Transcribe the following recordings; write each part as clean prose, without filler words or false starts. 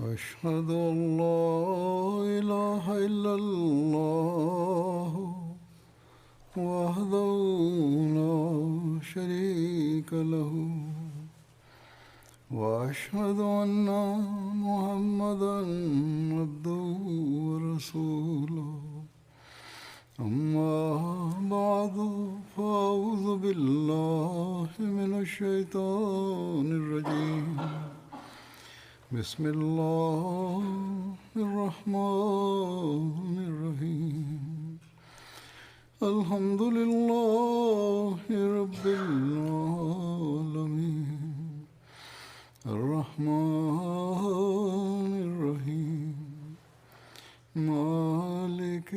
أشهد أن لا إله إلا الله وحده لا شريك له وأشهد أن محمدا عبده ورسوله أما بعد فأعوذ بالله من الشيطان الرجيم بسم الله الرحمن الرحيم الحمد لله رب العالمين الرحمن الرحيم مالك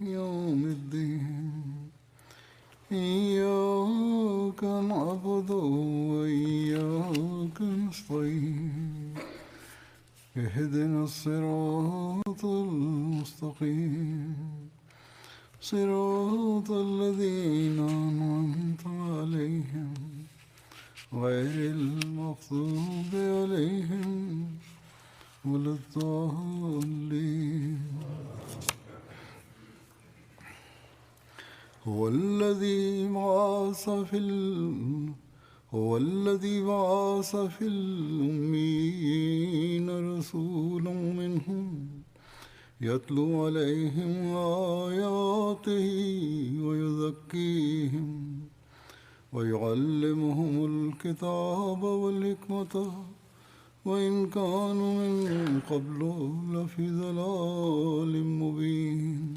يوم الدين إياك نعبد وإياك نستعين اهدنا الصراط المستقيم صراط الذين أنعمت عليهم غير المغضوب عليهم ولا الضالين هو الذي بعث في الأميين رسولا منهم يتلو عليهم آياته ويزكيهم ويعلمهم الكتاب والحكمة وإن كانوا من قبل لفي ضلال مبين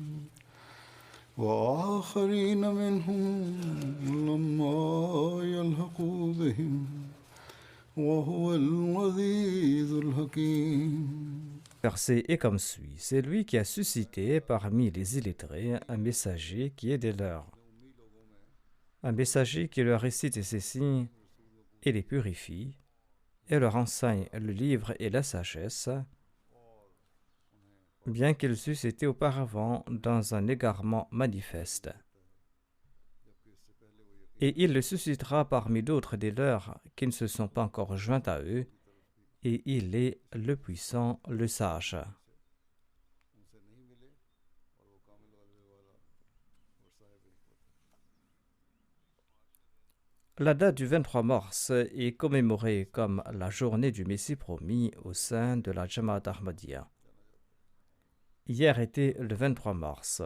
وآخرين منهم لما يلحقوا بهم وهو العزيز الحكيم. Verset est comme suit. C'est lui qui a suscité parmi les illettrés un messager qui est des leurs. Un messager qui leur récite ses signes et les purifie, et leur enseigne le livre et la sagesse, bien qu'ils eussent été auparavant dans un égarement manifeste. Et il le suscitera parmi d'autres des leurs qui ne se sont pas encore joints à eux, et il est le puissant, le sage. La date du 23 mars est commémorée comme la journée du Messie promis au sein de la Jamaat Ahmadiyya. Hier était le 23 mars.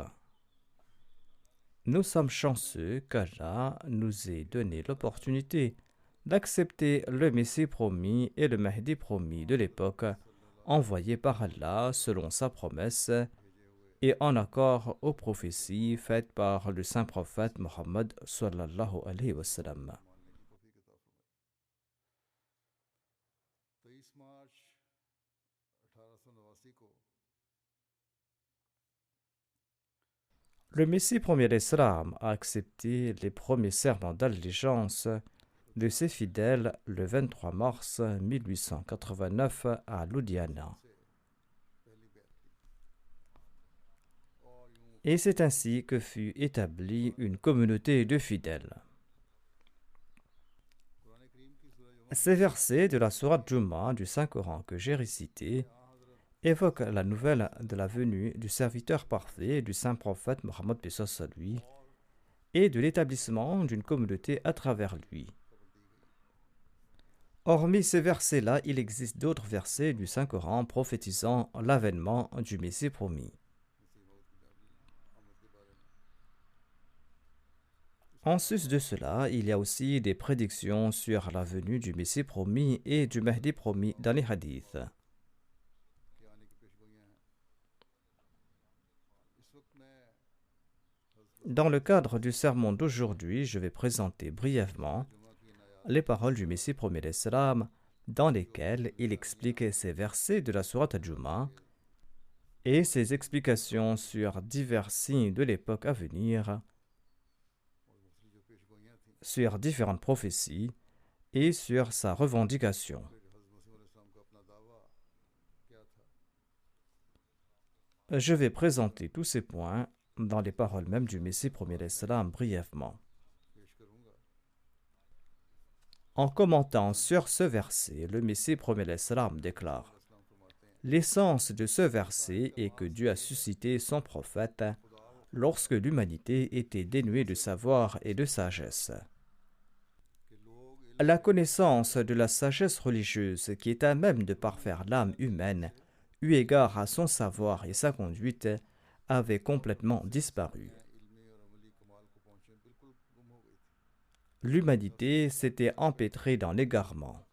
Nous sommes chanceux qu'Allah nous ait donné l'opportunité d'accepter le Messie promis et le Mahdi promis de l'époque, envoyé par Allah selon sa promesse et en accord aux prophéties faites par le saint prophète Mohammed sallallahu alayhi wa sallam. Le Messie premier d'Islam a accepté les premiers serments d'allégeance de ses fidèles le 23 mars 1889 à Ludhiana. Et c'est ainsi que fut établie une communauté de fidèles. Ces versets de la sourate Jumu'ah du Saint-Coran que j'ai récités évoquent la nouvelle de la venue du serviteur parfait du saint prophète Mohammed lui et de l'établissement d'une communauté à travers lui. Hormis ces versets-là, il existe d'autres versets du Saint-Coran prophétisant l'avènement du Messie promis. En sus de cela, il y a aussi des prédictions sur la venue du Messie promis et du Mahdi promis dans les hadiths. Dans le cadre du sermon d'aujourd'hui, je vais présenter brièvement les paroles du Messie premier d'Islam dans lesquelles il explique ces versets de la sourate Al-Jumu'ah et ses explications sur divers signes de l'époque à venir, sur différentes prophéties et sur sa revendication. Je vais présenter tous ces points dans les paroles même du Messie premier d'Islam brièvement. En commentant sur ce verset, le Messie premier d'Islam déclare: L'essence de ce verset est que Dieu a suscité son prophète lorsque l'humanité était dénuée de savoir et de sagesse. La connaissance de la sagesse religieuse qui est à même de parfaire l'âme humaine, eu égard à son savoir et sa conduite, avait complètement disparu. L'humanité s'était empêtrée dans l'égarement.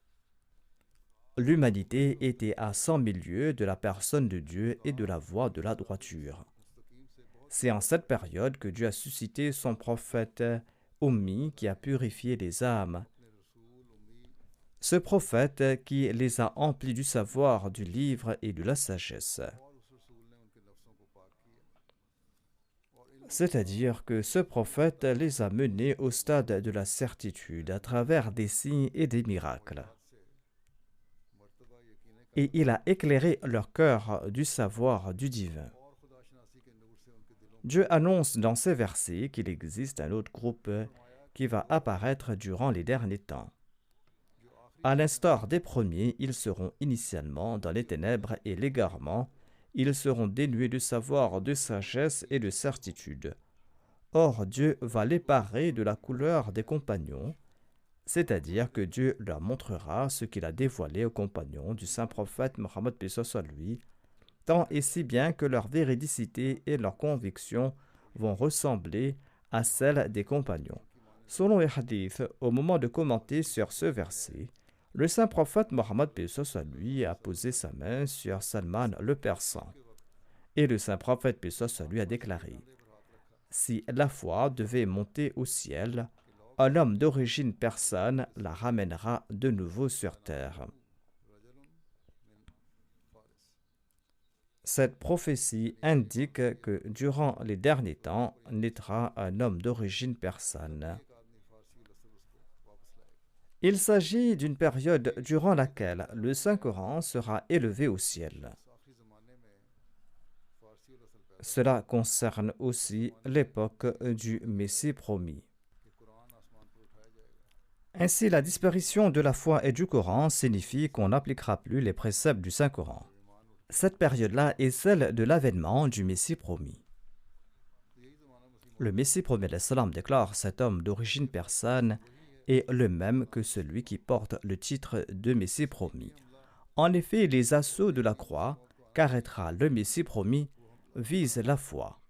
L'humanité était à 100 000 lieues de la personne de Dieu et de la voie de la droiture. C'est en cette période que Dieu a suscité son prophète Ummi qui a purifié les âmes. Ce prophète qui les a emplis du savoir, du livre et de la sagesse. C'est-à-dire que ce prophète les a menés au stade de la certitude à travers des signes et des miracles. Et il a éclairé leur cœur du savoir du divin. Dieu annonce dans ces versets qu'il existe un autre groupe qui va apparaître durant les derniers temps. À l'instar des premiers, ils seront initialement dans les ténèbres et l'égarement. Ils seront dénués de savoir, de sagesse et de certitude. Or, Dieu va les parer de la couleur des compagnons, c'est-à-dire que Dieu leur montrera ce qu'il a dévoilé aux compagnons du saint prophète Mohammed paix soit lui, tant et si bien que leur véridicité et leurs convictions vont ressembler à celles des compagnons. Selon les hadiths, au moment de commenter sur ce verset, le saint prophète Mohammed paix soit lui a posé sa main sur Salman le Persan. Et le saint prophète paix soit lui a déclaré: si la foi devait monter au ciel, un homme d'origine persane la ramènera de nouveau sur terre. Cette prophétie indique que durant les derniers temps naîtra un homme d'origine persane. Il s'agit d'une période durant laquelle le Saint-Coran sera élevé au ciel. Cela concerne aussi l'époque du Messie promis. Ainsi, la disparition de la foi et du Coran signifie qu'on n'appliquera plus les préceptes du Saint-Coran. Cette période-là est celle de l'avènement du Messie promis. Le Messie promis l'Islam déclare cet homme d'origine persane est le même que celui qui porte le titre de Messie promis. En effet, les assauts de la croix qu'arrêtera le Messie promis visent la foi.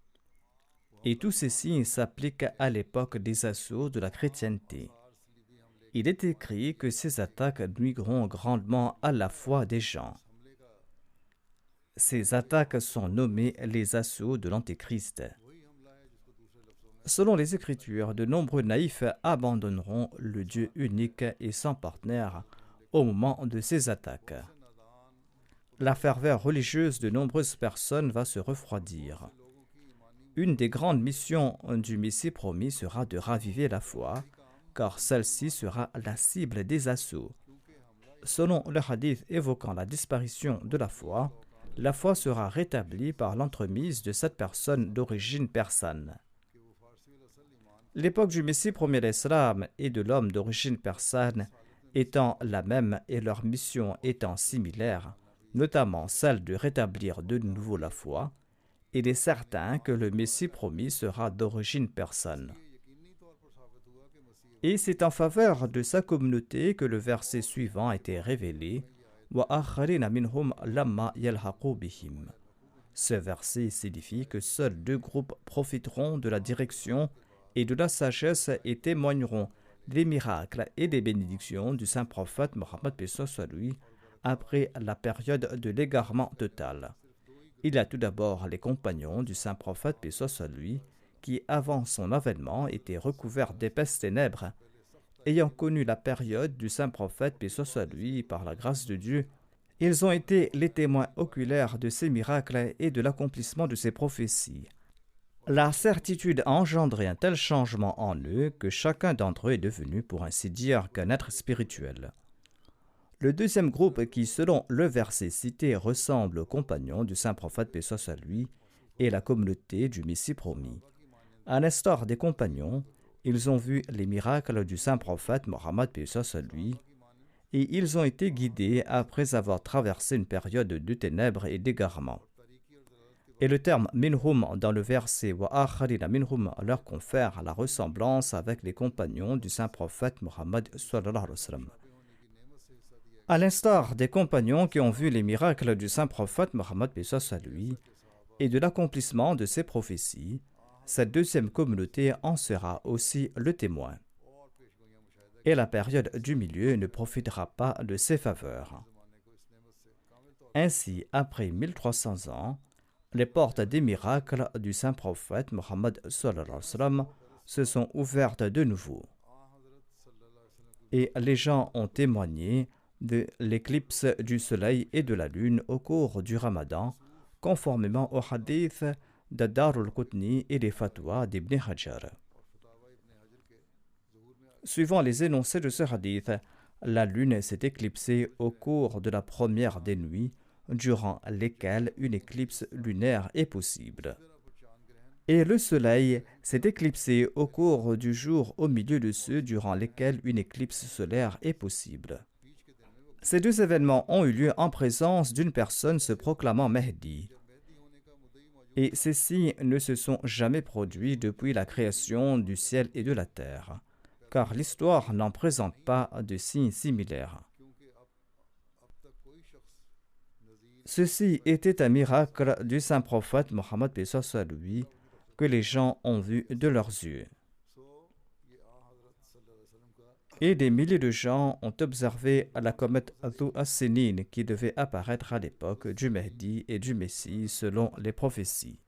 Et tous ces signes s'appliquent à l'époque des assauts de la chrétienté. Il est écrit que ces attaques nuiront grandement à la foi des gens. Ces attaques sont nommées les assauts de l'Antéchrist. Selon les Écritures, de nombreux naïfs abandonneront le Dieu unique et sans partenaire au moment de ces attaques. La ferveur religieuse de nombreuses personnes va se refroidir. Une des grandes missions du Messie promis sera de raviver la foi, car celle-ci sera la cible des assauts. Selon le hadith évoquant la disparition de la foi sera rétablie par l'entremise de cette personne d'origine persane. L'époque du Messie premier l'Islam et de l'homme d'origine persane étant la même et leur mission étant similaire, notamment celle de rétablir de nouveau la foi, il est certain que le Messie promis sera d'origine persane. Et c'est en faveur de sa communauté que le verset suivant a été révélé. Ce verset signifie que seuls deux groupes profiteront de la direction et de la sagesse et témoigneront des miracles et des bénédictions du saint prophète Mohammed paix soit lui après la période de l'égarement total. Il y a tout d'abord les compagnons du saint prophète paix soit lui qui, avant son avènement, étaient recouverts d'épaisses ténèbres. Ayant connu la période du saint prophète paix soit lui par la grâce de Dieu, ils ont été les témoins oculaires de ces miracles et de l'accomplissement de ces prophéties. La certitude a engendré un tel changement en eux que chacun d'entre eux est devenu, pour ainsi dire, qu'un être spirituel. Le deuxième groupe qui, selon le verset cité, ressemble aux compagnons du saint prophète paix soit lui est la communauté du Messie promis. À l'instar des compagnons, ils ont vu les miracles du saint prophète Mohammed paix soit lui et ils ont été guidés après avoir traversé une période de ténèbres et d'égarement. Et le terme minhum dans le verset wa akharina minhum leur confère la ressemblance avec les compagnons du saint prophète Mohammed sallallahu alayhi wa sallam. À l'instar des compagnons qui ont vu les miracles du saint prophète Mohammed paix soit sur lui et de l'accomplissement de ses prophéties, cette deuxième communauté en sera aussi le témoin. Et la période du milieu ne profitera pas de ses faveurs. Ainsi, après 1300 ans, les portes des miracles du saint prophète Mohammed sallallahu alayhi wa sallam se sont ouvertes de nouveau. Et les gens ont témoigné de l'éclipse du soleil et de la lune au cours du Ramadan, conformément au hadith de Darul Qutni et des fatwas d'Ibn Hajar. Suivant les énoncés de ce hadith, la lune s'est éclipsée au cours de la première des nuits, durant lesquelles une éclipse lunaire est possible. Et le soleil s'est éclipsé au cours du jour au milieu de ceux durant lesquels une éclipse solaire est possible. Ces deux événements ont eu lieu en présence d'une personne se proclamant Mahdi. Et ces signes ne se sont jamais produits depuis la création du ciel et de la terre, car l'histoire n'en présente pas de signes similaires. Ceci était un miracle du saint prophète Mohammed paix soit sur lui que les gens ont vu de leurs yeux. Et des milliers de gens ont observé la comète Dhu as-Sinin qui devait apparaître à l'époque du Mahdi et du Messie selon les prophéties.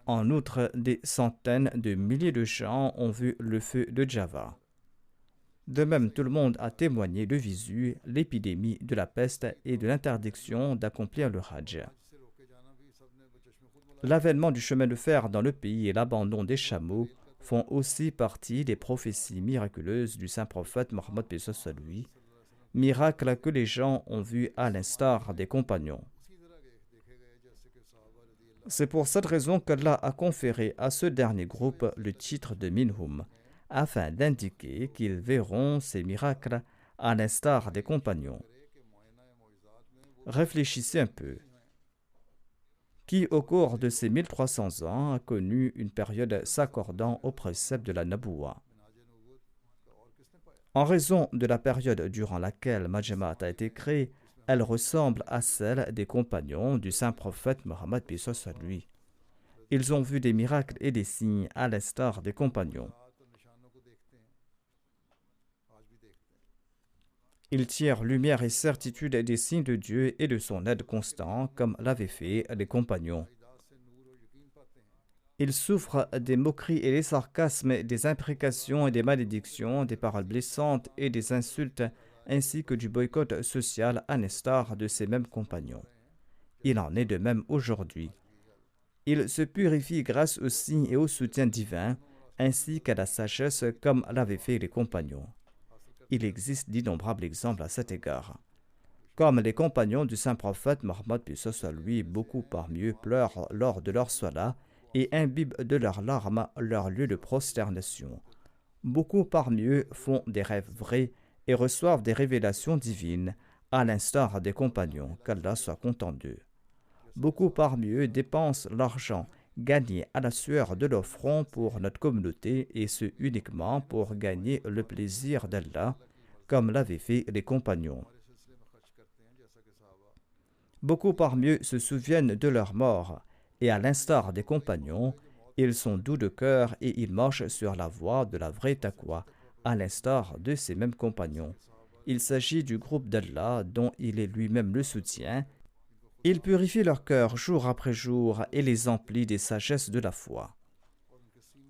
En outre, des centaines de milliers de gens ont vu le feu de Java. De même, tout le monde a témoigné de visu l'épidémie de la peste et de l'interdiction d'accomplir le Hajj. L'avènement du chemin de fer dans le pays et l'abandon des chameaux font aussi partie des prophéties miraculeuses du saint prophète Mohammed paix soit sur lui, miracles que les gens ont vus à l'instar des compagnons. C'est pour cette raison qu'Allah a conféré à ce dernier groupe le titre de Minhum, afin d'indiquer qu'ils verront ces miracles à l'instar des compagnons. Réfléchissez un peu. Qui, au cours de ces 1300 ans, a connu une période s'accordant au précepte de la Naboua. En raison de la période durant laquelle Majmaat a été créée, elle ressemble à celle des compagnons du saint prophète Mohammed paix soit sur lui. Ils ont vu des miracles et des signes à l'instar des compagnons. Ils tirent lumière et certitude des signes de Dieu et de son aide constant, comme l'avaient fait les compagnons. Ils souffrent des moqueries et des sarcasmes, des imprécations et des malédictions, des paroles blessantes et des insultes, ainsi que du boycott social à l'instar de ces mêmes compagnons. Il en est de même aujourd'hui. Ils se purifient grâce au signe et au soutien divin, ainsi qu'à la sagesse, comme l'avaient fait les compagnons. Il existe d'innombrables exemples à cet égard. Comme les compagnons du saint prophète Mohammed paix soit sur lui, beaucoup parmi eux pleurent lors de leur salat et imbibent de leurs larmes leur lieu de prosternation. Beaucoup parmi eux font des rêves vrais et reçoivent des révélations divines, à l'instar des compagnons, qu'Allah soit content d'eux. Beaucoup parmi eux dépensent l'argent gagné à la sueur de leur front pour notre communauté, et ce uniquement pour gagner le plaisir d'Allah, comme l'avaient fait les compagnons. Beaucoup parmi eux se souviennent de leur mort, et à l'instar des compagnons, ils sont doux de cœur et ils marchent sur la voie de la vraie taqwa, à l'instar de ces mêmes compagnons. Il s'agit du groupe d'Allah dont il est lui-même le soutien. Il purifie leur cœur jour après jour et les emplit des sagesses de la foi.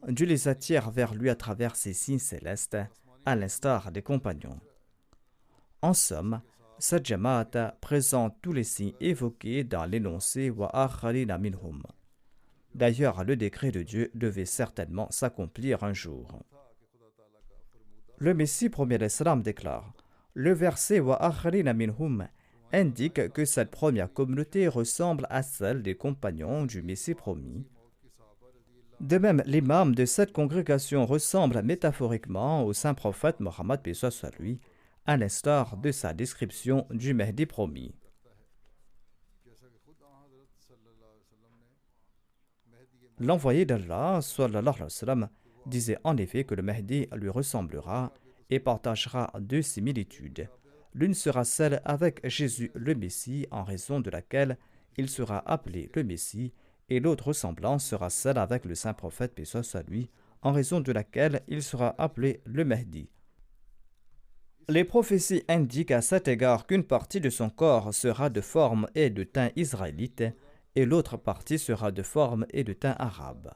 Dieu les attire vers lui à travers ses signes célestes, à l'instar des compagnons. En somme, cette Jamaat présente tous les signes évoqués dans l'énoncé Wa akharina minhum. D'ailleurs, le décret de Dieu devait certainement s'accomplir un jour. Le Messie premier l'Islam déclare: le verset Wa akharina minhum indique que cette première communauté ressemble à celle des compagnons du Messie promis. De même, l'imam de cette congrégation ressemble métaphoriquement au saint prophète Mohammed paix soit sur lui, à l'instar de sa description du Mahdi promis. L'envoyé d'Allah, sallallahu alayhi wa sallam, disait en effet que le Mahdi lui ressemblera et partagera deux similitudes. L'une sera celle avec Jésus le Messie, en raison de laquelle il sera appelé le Messie, et l'autre ressemblance sera celle avec le saint prophète paix soit sur lui, en raison de laquelle il sera appelé le Mahdi. Les prophéties indiquent à cet égard qu'une partie de son corps sera de forme et de teint israélite, et l'autre partie sera de forme et de teint arabe.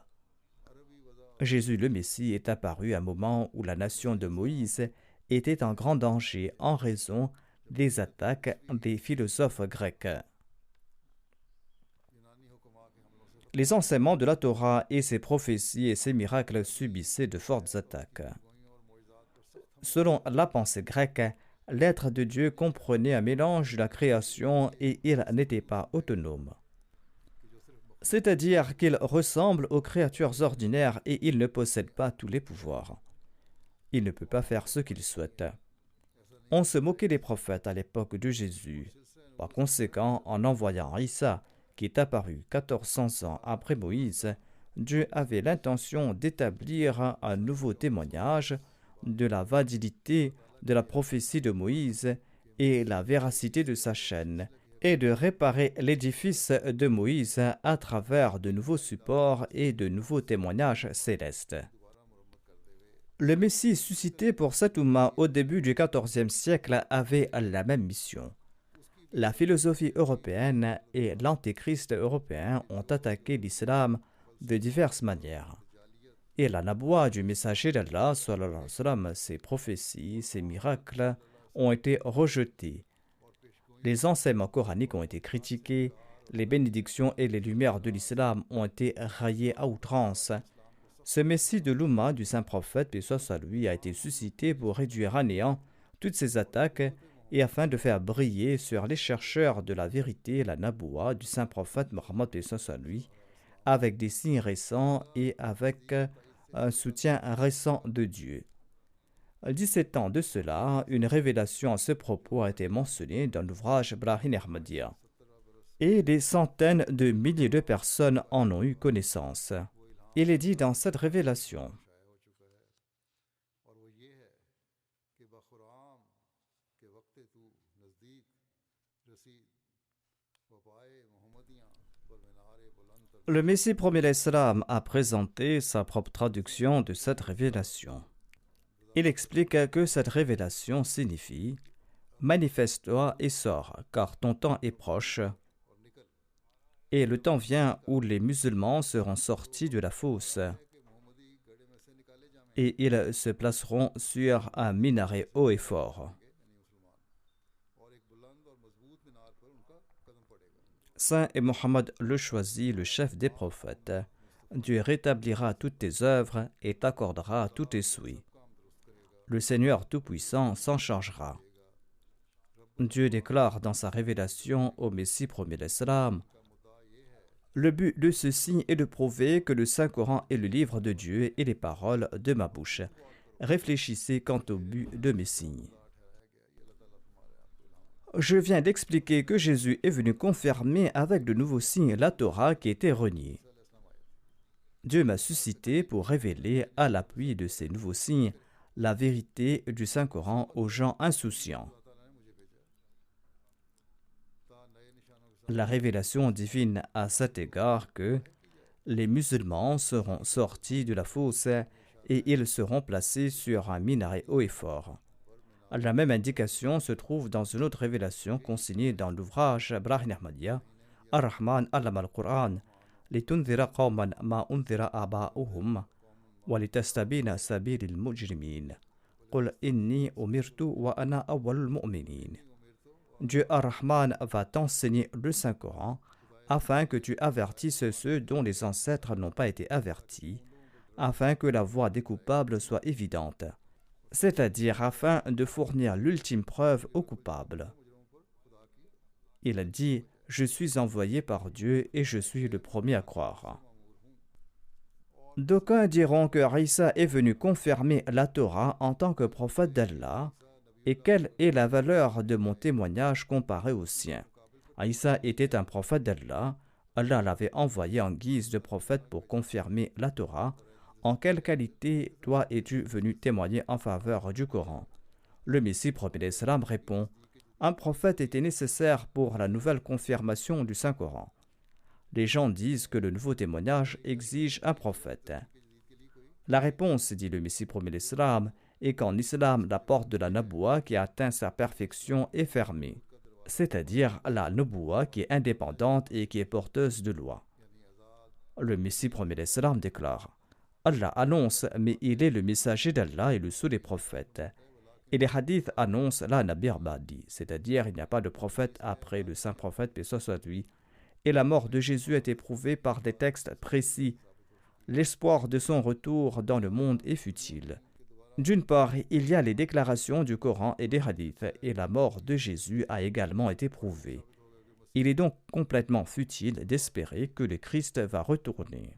Jésus le Messie est apparu à un moment où la nation de Moïse était en grand danger en raison des attaques des philosophes grecs. Les enseignements de la Torah et ses prophéties et ses miracles subissaient de fortes attaques. Selon la pensée grecque, l'être de Dieu comprenait un mélange de la création et il n'était pas autonome. C'est-à-dire qu'il ressemble aux créatures ordinaires et il ne possède pas tous les pouvoirs. Il ne peut pas faire ce qu'il souhaite. On se moquait des prophètes à l'époque de Jésus. Par conséquent, en envoyant Isa, qui est apparu 1400 ans après Moïse, Dieu avait l'intention d'établir un nouveau témoignage de la validité de la prophétie de Moïse et la véracité de sa chaîne, et de réparer l'édifice de Moïse à travers de nouveaux supports et de nouveaux témoignages célestes. Le Messie suscité pour cette Oumma au début du XIVe siècle avait la même mission. La philosophie européenne et l'antéchrist européen ont attaqué l'islam de diverses manières. Et la naboua du messager d'Allah, sallallahu alayhi wa sallam, ses prophéties, ses miracles ont été rejetés. Les enseignements coraniques ont été critiqués, les bénédictions et les lumières de l'islam ont été raillées à outrance. Ce messie de l'Oumma du saint prophète, paix soit sur lui, a été suscité pour réduire à néant toutes ces attaques et afin de faire briller sur les chercheurs de la vérité la naboua du saint prophète Mohammed paix soit sur lui, avec des signes récents et avec un soutien récent de Dieu. 17 ans de cela, une révélation à ce propos a été mentionnée dans l'ouvrage Brahim Ahmadiyya. Et des centaines de milliers de personnes en ont eu connaissance. Il est dit dans cette révélation: le Messie promis l'Islam a présenté sa propre traduction de cette révélation. Il explique que cette révélation signifie « Manifeste-toi et sors, car ton temps est proche. » Et le temps vient où les musulmans seront sortis de la fosse. Et ils se placeront sur un minaret haut et fort. Saint et Mohammed le choisi, le chef des prophètes. Dieu rétablira toutes tes œuvres et t'accordera tous tes souhaits. Le Seigneur Tout-Puissant s'en chargera. Dieu déclare dans sa révélation au Messie promis l'Islam: le but de ceci est de prouver que le Saint-Coran est le livre de Dieu et les paroles de ma bouche. Réfléchissez quant au but de mes signes. Je viens d'expliquer que Jésus est venu confirmer avec de nouveaux signes la Torah qui était reniée. Dieu m'a suscité pour révéler à l'appui de ces nouveaux signes la vérité du Saint-Coran aux gens insouciants. La révélation divine à cet égard que les musulmans seront sortis de la fosse et ils seront placés sur un minaret haut et fort. La même indication se trouve dans une autre révélation consignée dans l'ouvrage Brahim Ahmadiyya, Ar-Rahman allama al-Qur'an, litunzira qawman ma unzira aba'uhum, wa litastabina sabil al-mujrimin. Qul inni umirtu wa ana awwalul mu'minin. Dieu Ar-Rahman va t'enseigner le Saint-Coran afin que tu avertisses ceux dont les ancêtres n'ont pas été avertis, afin que la voie des coupables soit évidente, c'est-à-dire afin de fournir l'ultime preuve aux coupables. Il a dit: je suis envoyé par Dieu et je suis le premier à croire. D'aucuns diront que Isa est venu confirmer la Torah en tant que prophète d'Allah, et quelle est la valeur de mon témoignage comparé au sien. Isa était un prophète d'Allah. Allah l'avait envoyé en guise de prophète pour confirmer la Torah. En quelle qualité toi es-tu venu témoigner en faveur du Coran? Le Messie prophète d'Islam répond: un prophète était nécessaire pour la nouvelle confirmation du Saint-Coran. Les gens disent que le nouveau témoignage exige un prophète. La réponse, dit le Messie prophète d'Islam, est qu'en islam, la porte de la Naboua qui atteint sa perfection est fermée, c'est-à-dire la Naboua qui est indépendante et qui est porteuse de loi. Le Messie prophète d'Islam déclare: Allah annonce, mais il est le messager d'Allah et le sceau des prophètes. Et les hadiths annoncent la Nabir Badi, c'est-à-dire il n'y a pas de prophète après le saint prophète, paix soit lui. Et la mort de Jésus est éprouvée par des textes précis. L'espoir de son retour dans le monde est futile. D'une part, il y a les déclarations du Coran et des hadiths, et la mort de Jésus a également été prouvée. Il est donc complètement futile d'espérer que le Christ va retourner.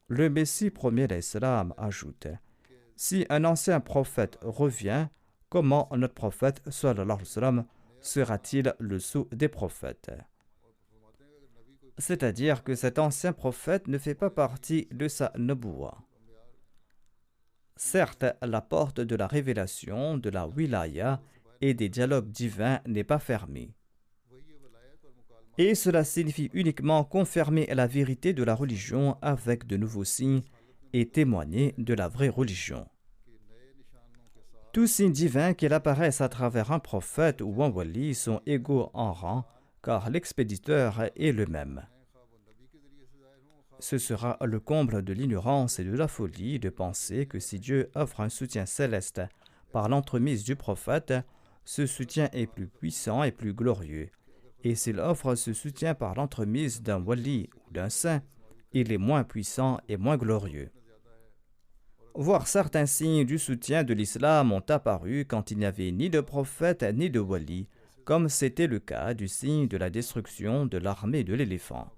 Le Messie promet l'Islam ajoute: si un ancien prophète revient, comment notre prophète sallallahu alayhi wa sallam sera-t-il le sceau des prophètes? C'est-à-dire que cet ancien prophète ne fait pas partie de sa Naboua. Certes, la porte de la révélation, de la wilaya et des dialogues divins n'est pas fermée. Et cela signifie uniquement confirmer la vérité de la religion avec de nouveaux signes et témoigner de la vraie religion. Tous signes divins qu'ils apparaissent à travers un prophète ou un wali sont égaux en rang, car l'expéditeur est le même. Ce sera le comble de l'ignorance et de la folie de penser que si Dieu offre un soutien céleste par l'entremise du prophète, ce soutien est plus puissant et plus glorieux. Et s'il offre ce soutien par l'entremise d'un wali ou d'un saint, il est moins puissant et moins glorieux. Voire certains signes du soutien de l'islam ont apparu quand il n'y avait ni de prophète ni de wali, comme c'était le cas du signe de la destruction de l'armée de l'éléphant.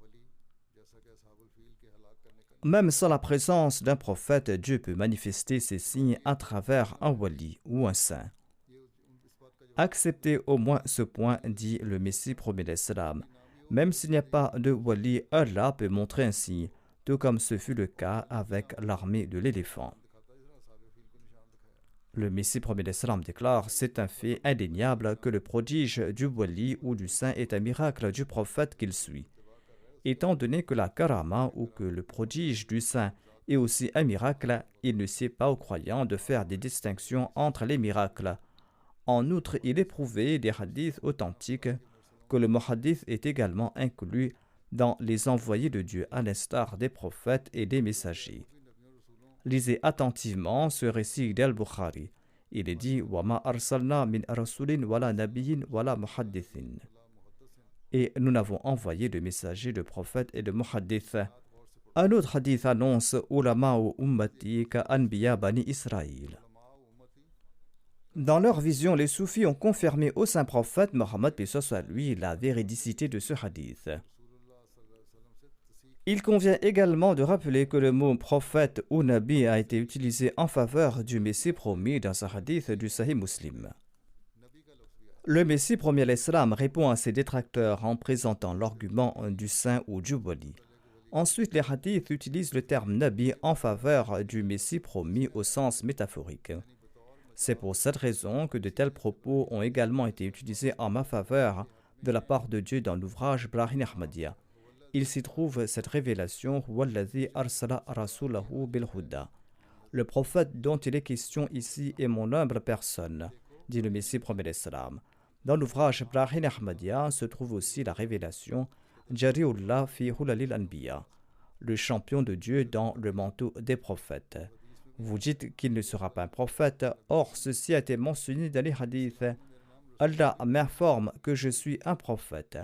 Même sans la présence d'un prophète, Dieu peut manifester ces signes à travers un wali ou un saint. Acceptez au moins ce point, dit le Messie promet l'Islam. Même s'il n'y a pas de wali, Allah peut montrer un signe, tout comme ce fut le cas avec l'armée de l'éléphant. Le Messie promet l'Islam déclare: c'est un fait indéniable que le prodige du wali ou du saint est un miracle du prophète qu'il suit. Étant donné que la karama ou que le prodige du saint est aussi un miracle, il ne sied pas aux croyants de faire des distinctions entre les miracles. En outre, il est prouvé des hadiths authentiques que le muhaddith est également inclus dans les envoyés de Dieu, à l'instar des prophètes et des messagers. Lisez attentivement ce récit d'Al-Bukhari. Il est dit: wa ma arsalna min rasulin wala nabiyyin wala muhaddithin. Et nous n'avons envoyé de messagers, de prophètes et de muhaddith. Un autre hadith annonce: ulama ou ummati ka anbiya bani Israël. Dans leur vision, les soufis ont confirmé au saint prophète Mohammed, paix soit lui, la véridicité de ce hadith. Il convient également de rappeler que le mot prophète ou nabi a été utilisé en faveur du Messie promis dans un hadith du Sahih Muslim. Le Messie promis l'Islam répond à ses détracteurs en présentant l'argument du saint ou du wali. Ensuite, les hadiths utilisent le terme nabi en faveur du Messie promis au sens métaphorique. C'est pour cette raison que de tels propos ont également été utilisés en ma faveur de la part de Dieu dans l'ouvrage Brahim Ahmadiyya. Il s'y trouve cette révélation: Wallazi arsala rasulahu bil huda. Le prophète dont il est question ici est mon humble personne, dit le Messie promet l'Islam. Dans l'ouvrage Brahim Ahmadiyya se trouve aussi la révélation Jariullah fi hulalil anbiya, le champion de Dieu dans le manteau des prophètes. Vous dites qu'il ne sera pas un prophète, or ceci a été mentionné dans les hadiths. Allah m'informe que je suis un prophète.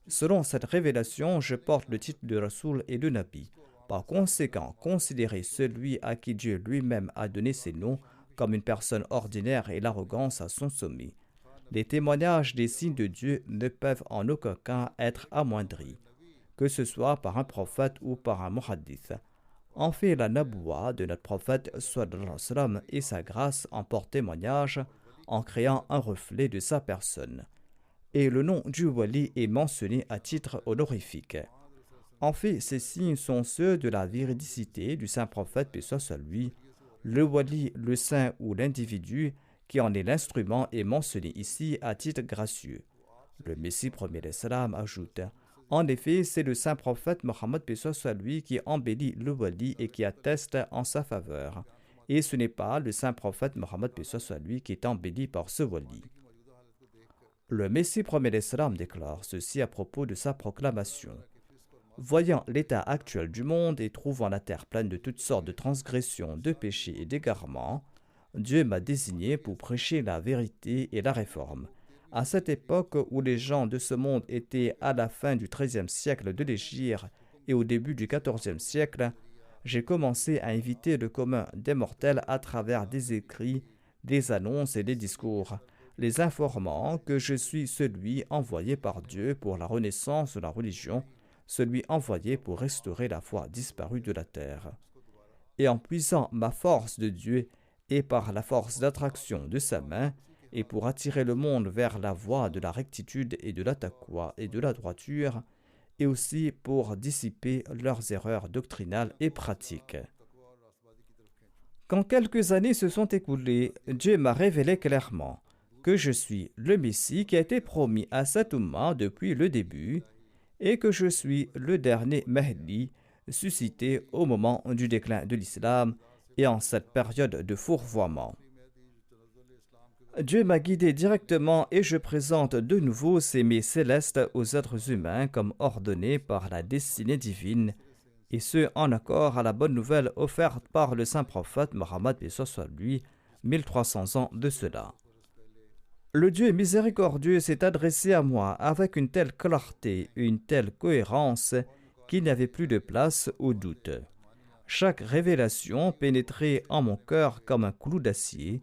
Selon cette révélation, je porte le titre de Rasoul et de Nabi. Par conséquent, considérer celui à qui Dieu lui-même a donné ces noms comme une personne ordinaire et l'arrogance à son sommet. Les témoignages des signes de Dieu ne peuvent en aucun cas être amoindris, que ce soit par un prophète ou par un muhaddith. En fait, la naboua de notre prophète sallallahu alayhi wa sallam et sa grâce en portent témoignage en créant un reflet de sa personne. Et le nom du wali est mentionné à titre honorifique. En fait, ces signes sont ceux de la véridicité du saint prophète, paix soit lui. Le wali, le saint ou l'individu qui en est l'instrument est mentionné ici à titre gracieux. Le Messie premier salam ajoute: en effet, c'est le saint prophète Mohammed, paix soit lui, qui embellit le wali et qui atteste en sa faveur. Et ce n'est pas le saint prophète Mohammed, paix soit lui, qui est embelli par ce wali. Le Messie premier salam déclare ceci à propos de sa proclamation: voyant l'état actuel du monde et trouvant la terre pleine de toutes sortes de transgressions, de péchés et d'égarements, Dieu m'a désigné pour prêcher la vérité et la réforme. À cette époque où les gens de ce monde étaient à la fin du XIIIe siècle de l'Hégire et au début du XIVe siècle, j'ai commencé à inviter le commun des mortels à travers des écrits, des annonces et des discours, les informant que je suis celui envoyé par Dieu pour la renaissance de la religion, celui envoyé pour restaurer la foi disparue de la terre. Et en puisant ma force de Dieu et par la force d'attraction de sa main, et pour attirer le monde vers la voie de la rectitude et de la taqwa et de la droiture, et aussi pour dissiper leurs erreurs doctrinales et pratiques. Quand quelques années se sont écoulées, Dieu m'a révélé clairement que je suis le Messie qui a été promis à cette Ummah depuis le début, et que je suis le dernier Mahdi suscité au moment du déclin de l'islam et en cette période de fourvoiement. Dieu m'a guidé directement et je présente de nouveau ces mets célestes aux êtres humains comme ordonnés par la destinée divine, et ce en accord à la bonne nouvelle offerte par le saint prophète Mohammed, paix soit lui, 1300 ans de cela. Le Dieu miséricordieux s'est adressé à moi avec une telle clarté et une telle cohérence qu'il n'y avait plus de place au doute. Chaque révélation pénétrait en mon cœur comme un clou d'acier,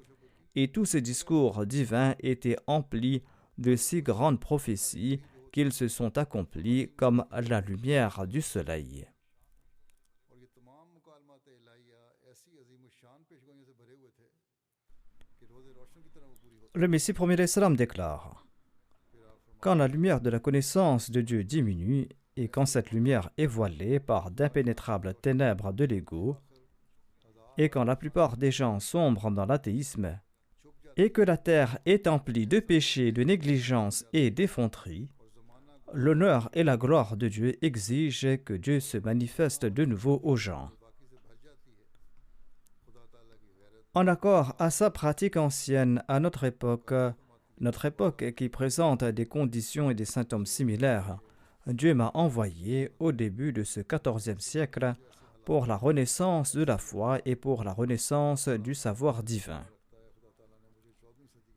et tous ces discours divins étaient emplis de si grandes prophéties qu'ils se sont accomplis comme la lumière du soleil. Le Messie premier salam déclare: quand la lumière de la connaissance de Dieu diminue et quand cette lumière est voilée par d'impénétrables ténèbres de l'ego, et quand la plupart des gens sombrent dans l'athéisme, et que la terre est emplie de péchés, de négligence et d'effronterie, l'honneur et la gloire de Dieu exigent que Dieu se manifeste de nouveau aux gens. En accord à sa pratique ancienne, à notre époque qui présente des conditions et des symptômes similaires, Dieu m'a envoyé au début de ce XIVe siècle pour la renaissance de la foi et pour la renaissance du savoir divin.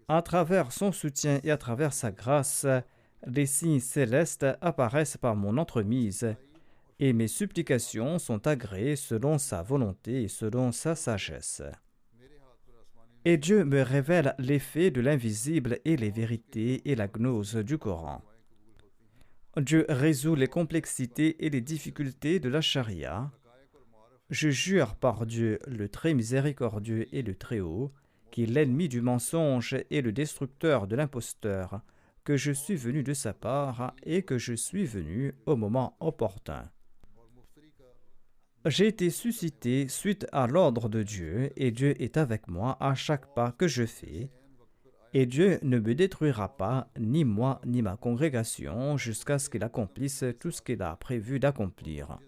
À travers son soutien et à travers sa grâce, les signes célestes apparaissent par mon entremise et mes supplications sont agréées selon sa volonté et selon sa sagesse. Et Dieu me révèle l'effet de l'invisible et les vérités et la gnose du Coran. Dieu résout les complexités et les difficultés de la charia. Je jure par Dieu, le très miséricordieux et le très haut, qui est l'ennemi du mensonge et le destructeur de l'imposteur, que je suis venu de sa part et que je suis venu au moment opportun. J'ai été suscité suite à l'ordre de Dieu, et Dieu est avec moi à chaque pas que je fais, et Dieu ne me détruira pas, ni moi, ni ma congrégation, jusqu'à ce qu'il accomplisse tout ce qu'il a prévu d'accomplir.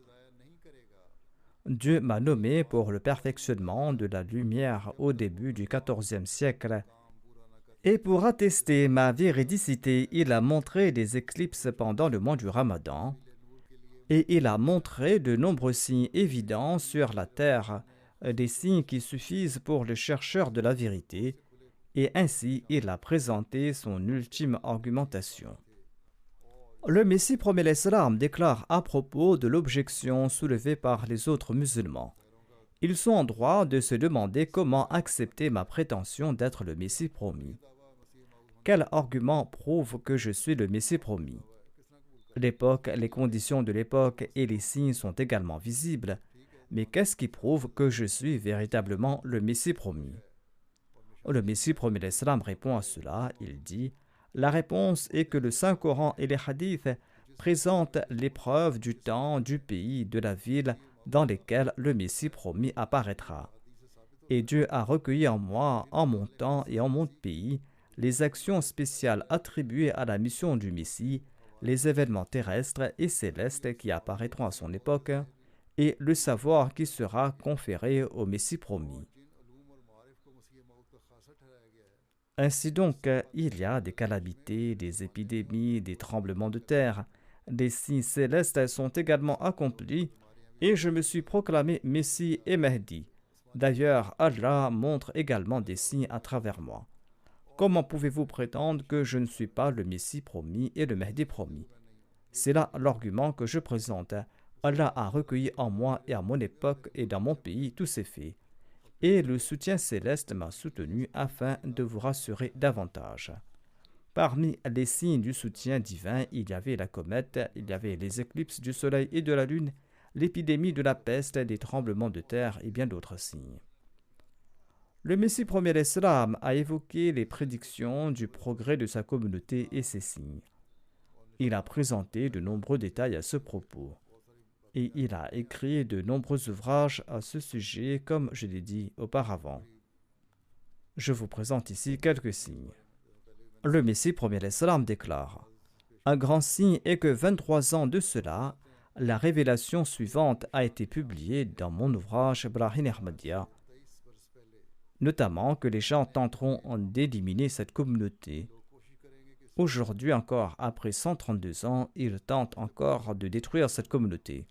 Dieu m'a nommé pour le perfectionnement de la lumière au début du XIVe siècle, et pour attester ma véridicité, il a montré des éclipses pendant le mois du Ramadan, et il a montré de nombreux signes évidents sur la terre, des signes qui suffisent pour le chercheur de la vérité, et ainsi il a présenté son ultime argumentation. Le Messie promet l'Islam déclare à propos de l'objection soulevée par les autres musulmans. Ils sont en droit de se demander comment accepter ma prétention d'être le Messie promis. Quel argument prouve que je suis le Messie promis? L'époque, les conditions de l'époque et les signes sont également visibles. mais qu'est-ce qui prouve que je suis véritablement le Messie promis? Le Messie promis l'Islam répond à cela. Il dit: la réponse est que le Saint-Coran et les hadiths présentent les preuves du temps, du pays, de la ville dans lesquelles le Messie promis apparaîtra. Et Dieu a recueilli en moi, en mon temps et en mon pays, les actions spéciales attribuées à la mission du Messie, les événements terrestres et célestes qui apparaîtront à son époque, et le savoir qui sera conféré au Messie promis. Ainsi donc, il y a des calamités, des épidémies, des tremblements de terre, des signes célestes sont également accomplis, et je me suis proclamé Messie et Mahdi. D'ailleurs, Allah montre également des signes à travers moi. Comment pouvez-vous prétendre que je ne suis pas le Messie promis et le Mahdi promis? C'est là l'argument que je présente. Allah a recueilli en moi et à mon époque et dans mon pays tous ces faits. Et le soutien céleste m'a soutenu afin de vous rassurer davantage. Parmi les signes du soutien divin, il y avait la comète, il y avait les éclipses du soleil et de la lune, l'épidémie de la peste, des tremblements de terre et bien d'autres signes. Le Messie premier l'Islam a évoqué les prédictions du progrès de sa communauté et ses signes. Il a présenté de nombreux détails à ce propos. Et il a écrit de nombreux ouvrages à ce sujet, comme je l'ai dit auparavant. Je vous présente ici quelques signes. Le Messie premier l'Islam déclare: un grand signe est que 23 ans de cela, la révélation suivante a été publiée dans mon ouvrage Brahim Ahmadiyya, notamment que les gens tenteront d'éliminer cette communauté. Aujourd'hui encore, après 132 ans, ils tentent encore de détruire cette communauté.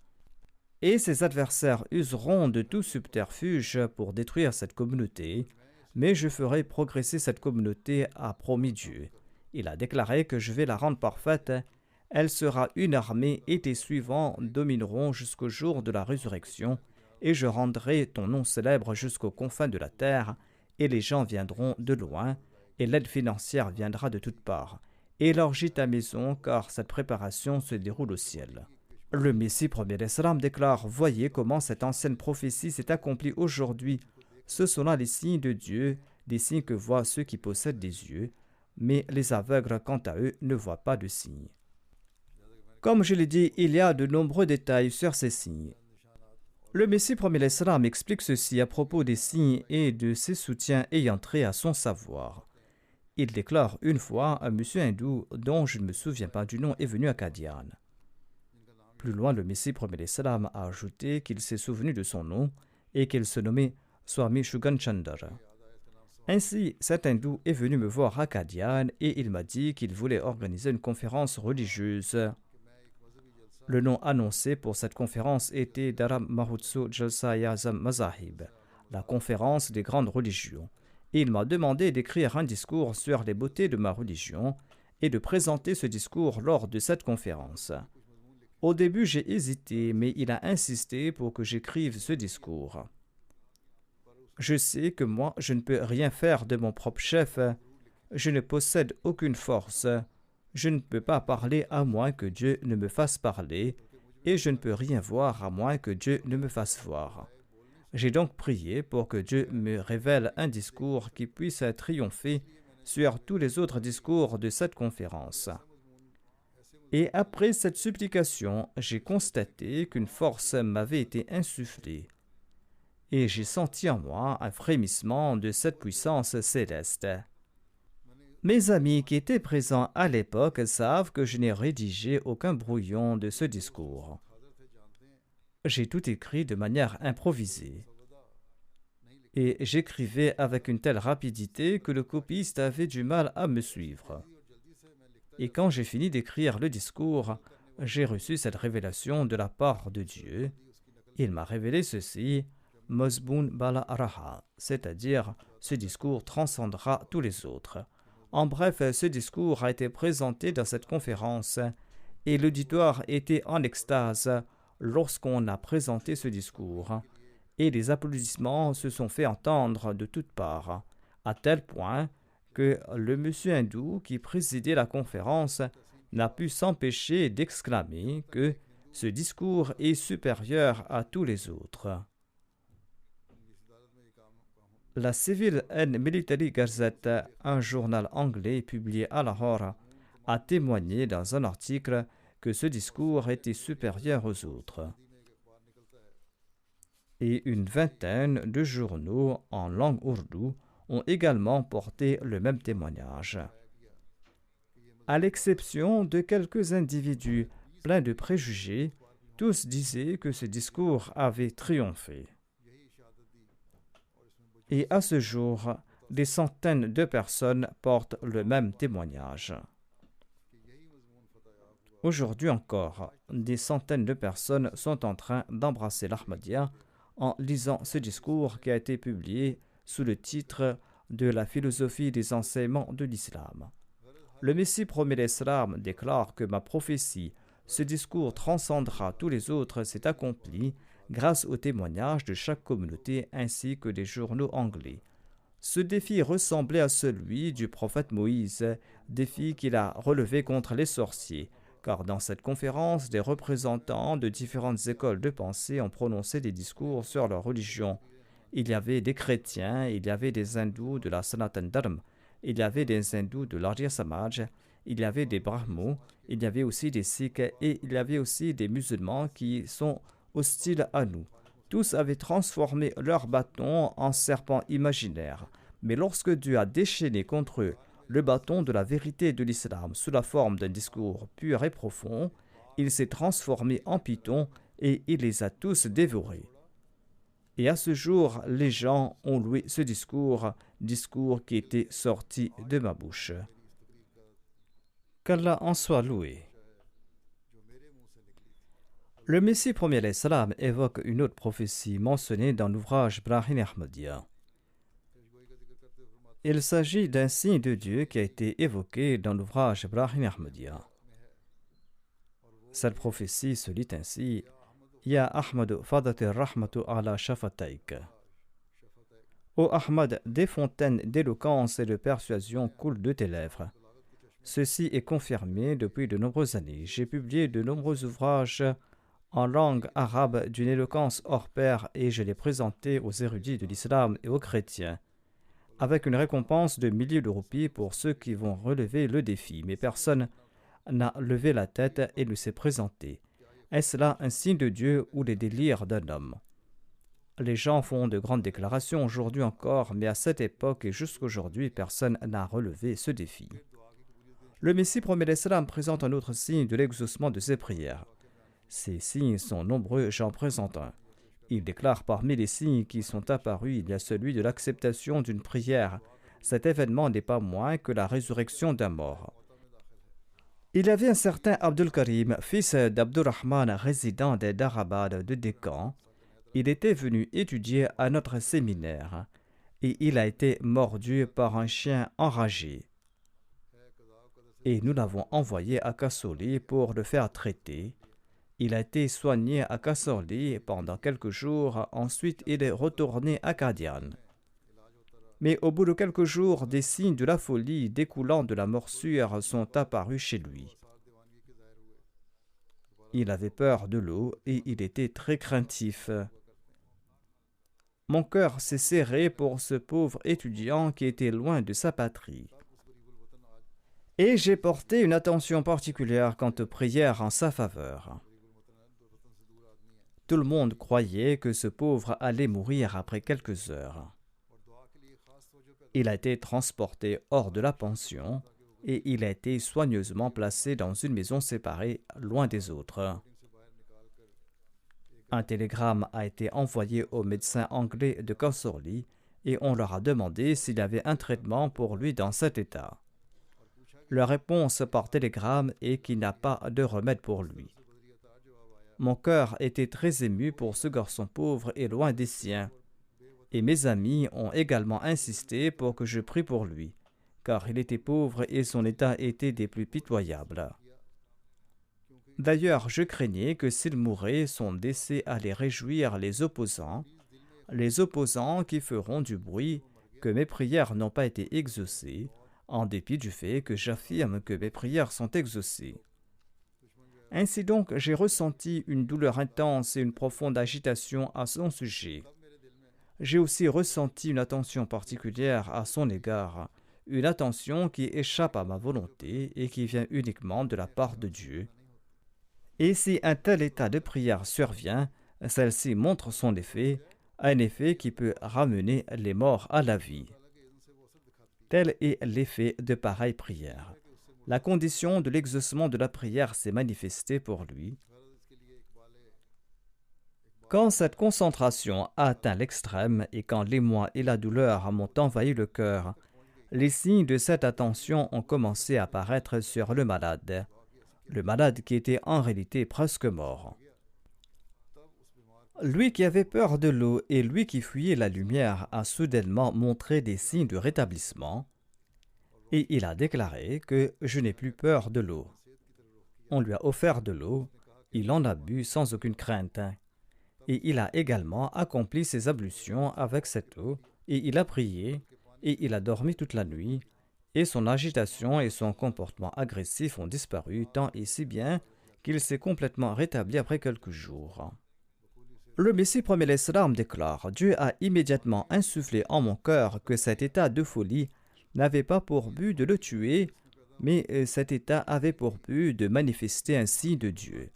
Et ses adversaires useront de tout subterfuge pour détruire cette communauté, mais je ferai progresser cette communauté, a promis Dieu. Il a déclaré que je vais la rendre parfaite. Elle sera une armée et tes suivants domineront jusqu'au jour de la résurrection, et je rendrai ton nom célèbre jusqu'aux confins de la terre, et les gens viendront de loin, et l'aide financière viendra de toutes parts. Et élargis ta maison, car cette préparation se déroule au ciel. Le Messie premier l'Islam déclare: voyez comment cette ancienne prophétie s'est accomplie aujourd'hui. Ce sont là les signes de Dieu, des signes que voient ceux qui possèdent des yeux, mais les aveugles, quant à eux, ne voient pas de signes. Comme je l'ai dit, il y a de nombreux détails sur ces signes. Le Messie premier l'Islam explique ceci à propos des signes et de ses soutiens ayant trait à son savoir. Il déclare: une fois, un monsieur hindou, dont je ne me souviens pas du nom, est venu à Qadian. Plus loin, le Messie premier l'Islam a ajouté qu'il s'est souvenu de son nom et qu'il se nommait Swami Shugan Chandra. Ainsi, cet hindou est venu me voir à Qadian et il m'a dit qu'il voulait organiser une conférence religieuse. Le nom annoncé pour cette conférence était Dharam Mahotsav Jalsa Azam Mazahib, la conférence des grandes religions. Et il m'a demandé d'écrire un discours sur les beautés de ma religion et de présenter ce discours lors de cette conférence. Au début, j'ai hésité, mais il a insisté pour que j'écrive ce discours. Je sais que moi, je ne peux rien faire de mon propre chef. Je ne possède aucune force. Je ne peux pas parler à moins que Dieu ne me fasse parler, et je ne peux rien voir à moins que Dieu ne me fasse voir. J'ai donc prié pour que Dieu me révèle un discours qui puisse triompher sur tous les autres discours de cette conférence. Et après cette supplication, j'ai constaté qu'une force m'avait été insufflée. Et j'ai senti en moi un frémissement de cette puissance céleste. Mes amis qui étaient présents à l'époque savent que je n'ai rédigé aucun brouillon de ce discours. J'ai tout écrit de manière improvisée. Et j'écrivais avec une telle rapidité que le copiste avait du mal à me suivre. Et quand j'ai fini d'écrire le discours, j'ai reçu cette révélation de la part de Dieu. Il m'a révélé ceci: Mosboun Bala Araha, c'est-à-dire ce discours transcendra tous les autres. En bref, ce discours a été présenté dans cette conférence et l'auditoire était en extase lorsqu'on a présenté ce discours. Et les applaudissements se sont fait entendre de toutes parts, à tel point que le monsieur hindou qui présidait la conférence n'a pu s'empêcher d'exclamer que Ce discours est supérieur à tous les autres. La Civil and Military Gazette, un journal anglais publié à Lahore, a témoigné dans un article que ce discours était supérieur aux autres. Et une vingtaine de journaux en langue ourdou ont également porté le même témoignage. À l'exception de quelques individus pleins de préjugés, tous disaient que ce discours avait triomphé. Et à ce jour, des centaines de personnes portent le même témoignage. Aujourd'hui encore, des centaines de personnes sont en train d'embrasser l'Ahmadiyya en lisant ce discours qui a été publié sous le titre de la philosophie des enseignements de l'islam. Le Messie promet l'islam déclare que ma prophétie, ce discours transcendra tous les autres, s'est accompli grâce au témoignage de chaque communauté ainsi que des journaux anglais. Ce défi ressemblait à celui du prophète Moïse, défi qu'il a relevé contre les sorciers, car dans cette conférence, des représentants de différentes écoles de pensée ont prononcé des discours sur leur religion. Il y avait des chrétiens, il y avait des hindous de la Sanatan Dharma, il y avait des hindous de l'Arya Samaj, il y avait des brahmos, il y avait aussi des sikhs et il y avait aussi des musulmans qui sont hostiles à nous. Tous avaient transformé leurs bâtons en serpents imaginaires. Mais lorsque Dieu a déchaîné contre eux le bâton de la vérité de l'islam sous la forme d'un discours pur et profond, il s'est transformé en python et il les a tous dévorés. Et à ce jour, les gens ont loué ce discours qui était sorti de ma bouche. Qu'Allah en soit loué. Le Messie premier l'Islam évoque une autre prophétie mentionnée dans l'ouvrage Brahim Ahmadiyya. Il s'agit d'un signe de Dieu qui a été évoqué dans l'ouvrage Brahim Ahmadiyya. Cette prophétie se lit ainsi: Ya Ahmad fadati rahmatu ala shafataik. Ô Ahmad, des fontaines d'éloquence et de persuasion coulent de tes lèvres. Ceci est confirmé depuis de nombreuses années. J'ai publié de nombreux ouvrages en langue arabe d'une éloquence hors pair et je l'ai présenté aux érudits de l'islam et aux chrétiens, avec une récompense de milliers de roupies pour ceux qui vont relever le défi. Mais personne n'a levé la tête et ne s'est présenté. Est-ce là un signe de Dieu ou les délires d'un homme? Les gens font de grandes déclarations aujourd'hui encore, mais à cette époque et jusqu'aujourd'hui, personne n'a relevé ce défi. Le Messie promet l'Islam présente un autre signe de l'exaucement de ses prières. Ces signes sont nombreux, j'en présente un. Il déclare parmi les signes qui sont apparus, il y a celui de l'acceptation d'une prière. Cet événement n'est pas moins que la résurrection d'un mort. Il y avait un certain Abdul Karim, fils d'Abdurrahman, résident des Darabad de Décan. Il était venu étudier à notre séminaire et il a été mordu par un chien enragé. Et nous l'avons envoyé à Kassoli pour le faire traiter. Il a été soigné à Kassoli pendant quelques jours, ensuite il est retourné à Qadian. Mais au bout de quelques jours, des signes de la folie découlant de la morsure sont apparus chez lui. Il avait peur de l'eau et il était très craintif. Mon cœur s'est serré pour ce pauvre étudiant qui était loin de sa patrie. Et j'ai porté une attention particulière quant aux prières en sa faveur. Tout le monde croyait que ce pauvre allait mourir après quelques heures. Il a été transporté hors de la pension et il a été soigneusement placé dans une maison séparée, loin des autres. Un télégramme a été envoyé aux médecins anglais de Kassoli et on leur a demandé s'il y avait un traitement pour lui dans cet état. Leur réponse par télégramme est qu'il n'y a pas de remède pour lui. Mon cœur était très ému pour ce garçon pauvre et loin des siens. Et mes amis ont également insisté pour que je prie pour lui, car il était pauvre et son état était des plus pitoyables. D'ailleurs, je craignais que s'il mourait, son décès allait réjouir les opposants qui feront du bruit que mes prières n'ont pas été exaucées, en dépit du fait que j'affirme que mes prières sont exaucées. Ainsi donc, j'ai ressenti une douleur intense et une profonde agitation à son sujet. J'ai aussi ressenti une attention particulière à son égard, une attention qui échappe à ma volonté et qui vient uniquement de la part de Dieu. Et si un tel état de prière survient, celle-ci montre son effet, un effet qui peut ramener les morts à la vie. Tel est l'effet de pareille prière. La condition de l'exaucement de la prière s'est manifestée pour lui. Quand cette concentration a atteint l'extrême et quand l'émoi et la douleur m'ont envahi le cœur, les signes de cette attention ont commencé à apparaître sur le malade qui était en réalité presque mort. Lui qui avait peur de l'eau et lui qui fuyait la lumière a soudainement montré des signes de rétablissement et il a déclaré que je n'ai plus peur de l'eau. On lui a offert de l'eau, il en a bu sans aucune crainte et il a également accompli ses ablutions avec cette eau et il a prié et il a dormi toute la nuit et son agitation et son comportement agressif ont disparu tant et si bien qu'il s'est complètement rétabli après quelques jours. Le Messie promet l'Islam déclare « Dieu a immédiatement insufflé en mon cœur que cet état de folie n'avait pas pour but de le tuer, mais cet état avait pour but de manifester un signe de Dieu. »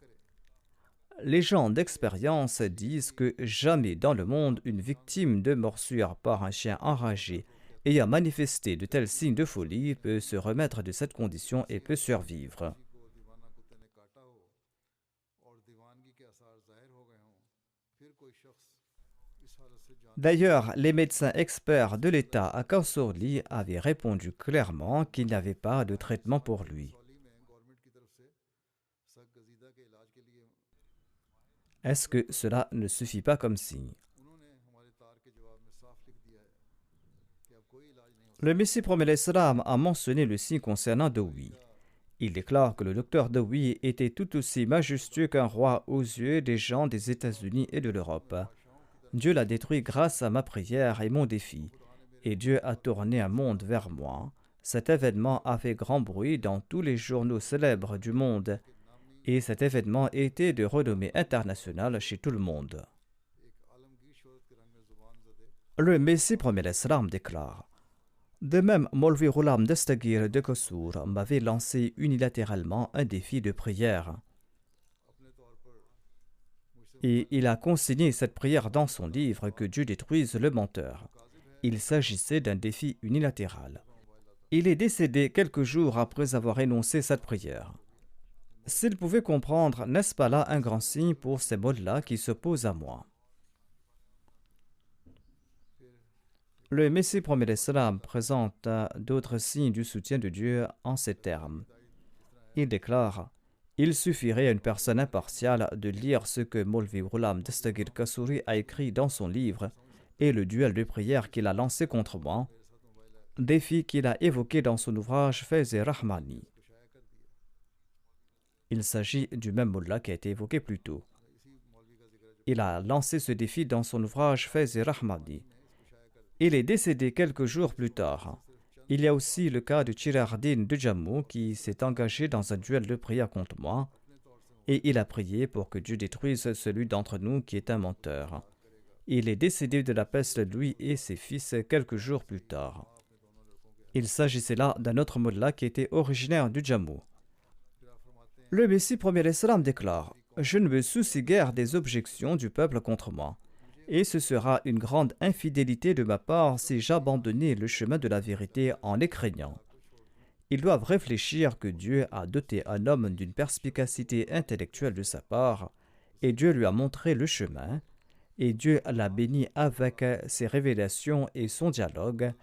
Les gens d'expérience disent que jamais dans le monde une victime de morsure par un chien enragé ayant manifesté de tels signes de folie peut se remettre de cette condition et peut survivre. D'ailleurs, les médecins experts de l'État à Kasurli avaient répondu clairement qu'il n'y avait pas de traitement pour lui. Est-ce que cela ne suffit pas comme signe? Le Messie promet l'Islam a mentionné le signe concernant Dowi. Il déclare que le docteur Dowi était tout aussi majestueux qu'un roi aux yeux des gens des États-Unis et de l'Europe. Dieu l'a détruit grâce à ma prière et mon défi, et Dieu a tourné un monde vers moi. Cet événement a fait grand bruit dans tous les journaux célèbres du monde, et cet événement était de renommée internationale chez tout le monde. Le Messie promet l'Islam déclare: de même, Molvi Ghulam Dastagir de Kassour m'avait lancé unilatéralement un défi de prière. Et il a consigné cette prière dans son livre que Dieu détruise le menteur. Il s'agissait d'un défi unilatéral. Il est décédé quelques jours après avoir énoncé cette prière. S'il pouvait comprendre, n'est-ce pas là un grand signe pour ces mots-là qui s'opposent à moi? Le Messie promet l'Islam présente d'autres signes du soutien de Dieu en ces termes. Il déclare: il suffirait à une personne impartiale de lire ce que Molvi Ghulam Dastagir Kassouri a écrit dans son livre et le duel de prière qu'il a lancé contre moi, défi qu'il a évoqué dans son ouvrage Faiz-e Rahmani. Il s'agit du même mullah qui a été évoqué plus tôt. Il a lancé ce défi dans son ouvrage Faiz-e Rahmani. Il est décédé quelques jours plus tard. Il y a aussi le cas de Chirardin de Jammu qui s'est engagé dans un duel de prière contre moi et il a prié pour que Dieu détruise celui d'entre nous qui est un menteur. Il est décédé de la peste lui et ses fils quelques jours plus tard. Il s'agissait là d'un autre mullah qui était originaire du Jammu. Le Messie promet l'Islam déclare: je ne me soucie guère des objections du peuple contre moi. Et ce sera une grande infidélité de ma part si j'abandonnais le chemin de la vérité en les craignant. Ils doivent réfléchir que Dieu a doté un homme d'une perspicacité intellectuelle de sa part, et Dieu lui a montré le chemin, et Dieu l'a béni avec ses révélations et son dialogue,